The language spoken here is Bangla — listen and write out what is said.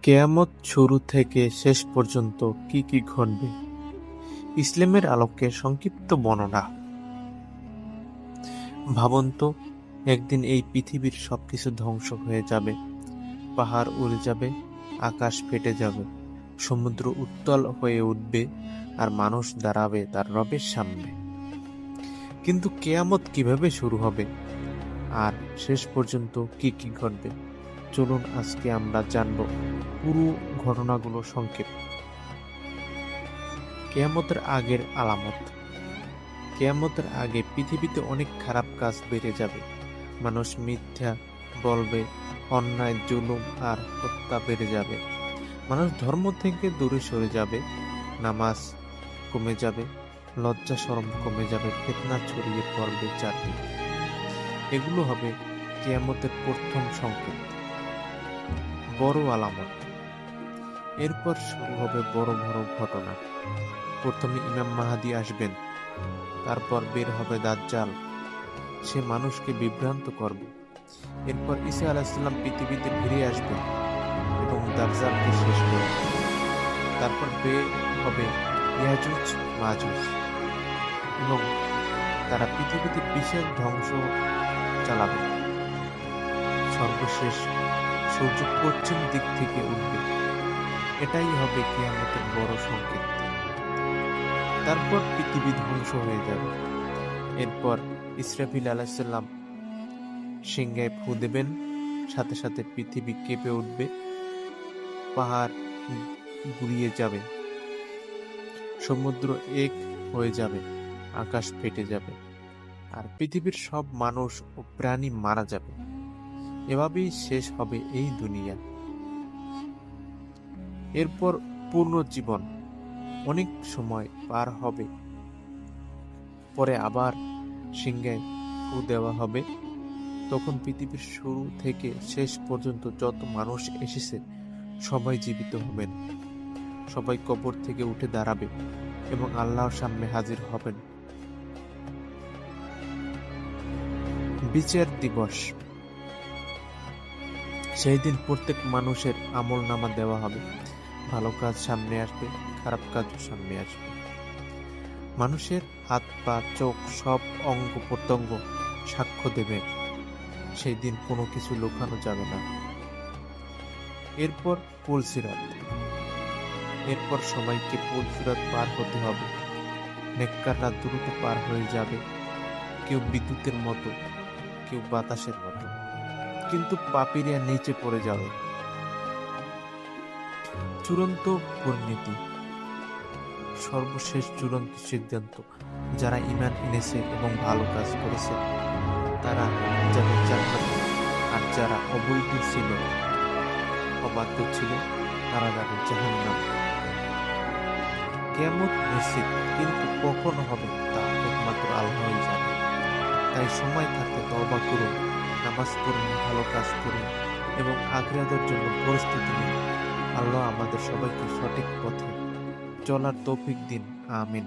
কেয়ামত শুরু থেকে শেষ পর্যন্ত কি কি ঘটবে? ইসলামের আলোকে সংক্ষিপ্ত বর্ণনা। ভাবুন তো, একদিন এই পৃথিবীর সবকিছু ধ্বংস হয়ে যাবে, পাহাড় উড়ে যাবে, আকাশ ফেটে যাবে, সমুদ্র উত্তাল হয়ে উঠবে, আর মানুষ দাঁড়াবে তার রবের সামনে। কিন্তু কেয়ামত কিভাবে শুরু হবে আর শেষ পর্যন্ত কি কি ঘটবে? চলুন আজকে আমরা জানব পুরো ঘটনাগুলো সংক্ষেপে। কেয়ামতের আগের আলামত। কেয়ামতের আগে পৃথিবীতে অনেক খারাপ কাজ বেড়ে যাবে। মানুষ মিথ্যা বলবে, অন্যায়, জুলুম আর হত্যা বেড়ে যাবে। মানুষ ধর্ম থেকে দূরে সরে যাবে, নামাজ কমে যাবে, লজ্জা শরম কমে যাবে, ফিতনা ছড়িয়ে পড়বে চারদিকে। এগুলো হবে কেয়ামতের প্রথম সংকেত, বড় আলামত। এরপর শুরু হবে বড় বড় ঘটনা। প্রথমে ইমাম মাহদী আসবেন, তারপর বের হবে দাজ্জাল, সে মানুষকে বিভ্রান্ত করবে। এরপর ঈসা আলাইহিসসালাম পৃথিবীতে ফিরে আসবেন এবং দাজ্জালকে শেষ করবে। তারপর বের হবে ইয়াজুজ মাজুজ এবং তারা পৃথিবীতে বিশেষ ধ্বংস চালাবে। সর্বশেষ সূর্য পশ্চিম দিক থেকে উঠবে। এটাই হবে কিয়ামতের বড় সংকেত। তারপর পৃথিবী ধ্বংস হয়ে যাবে। এরপর ইসরাফিল আলাইহিসসালাম সিংহায় ফু দেবেন, সাথে সাথে পৃথিবী কেঁপে উঠবে, পাহাড় গুড়িয়ে যাবে, সমুদ্র এক হয়ে যাবে, আকাশ ফেটে যাবে, আর পৃথিবীর সব মানুষ ও প্রাণী মারা যাবে। এভাবেই শেষ হবে এই দুনিয়া। এরপর পূর্ণ জীবন অনেক সময় পার হবে, পরে আবার সিংহায় ফু দেওয়া হবে। তখন পৃথিবীর শুরু থেকে শেষ পর্যন্ত যত মানুষ এসেছে সবাই জীবিত হবেন, সবাই কবর থেকে উঠে দাঁড়াবে এবং আল্লাহর সামনে হাজির হবেন। বিচার দিবস। সেই দিন প্রত্যেক মানুষের আমলনামা দেওয়া হবে। ভালো কাজ সামনে আসবে, খারাপ কাজও সামনে আসবে। মানুষের হাত পা চোখ সব অঙ্গ প্রত্যঙ্গ সাক্ষ্য দেবে। সেই দিন কোনো কিছু লুকানো যাবে না। এরপর পুলসিরাত। এরপর সবাইকে পুলসিরাত পার হতে হবে। নেককাররা দ্রুত পার হয়ে যাবে, কেউ বিদ্যুতের মতো, কেউ বাতাসের মতো, কিন্তু পাপীরা নিচে পড়ে যাবে। চূড়ান্ত পরিণতি, সর্বশেষ চূড়ান্ত সিদ্ধান্ত। যারা ঈমান এনেছে এবং ভালো কাজ করেছে তারা যাবে জান্নাতে, আর যারা অবৈধ ছিল, অবাধ্য ছিল, তারা যাবে জাহান্নামে। কিয়ামত নিশ্চিত, কিন্তু কখন হবে তা একমাত্র আল্লাহই জানে। তাই সময় থাকতে তওবা করুন, নামাজ পড়ুন, ভালো কাজ করুন এবং আখিরাতের জন্য প্রস্তুতি নিন। আল্লাহ আমাদের সবাইকে সঠিক পথে চলার তৌফিক দিন। আমিন।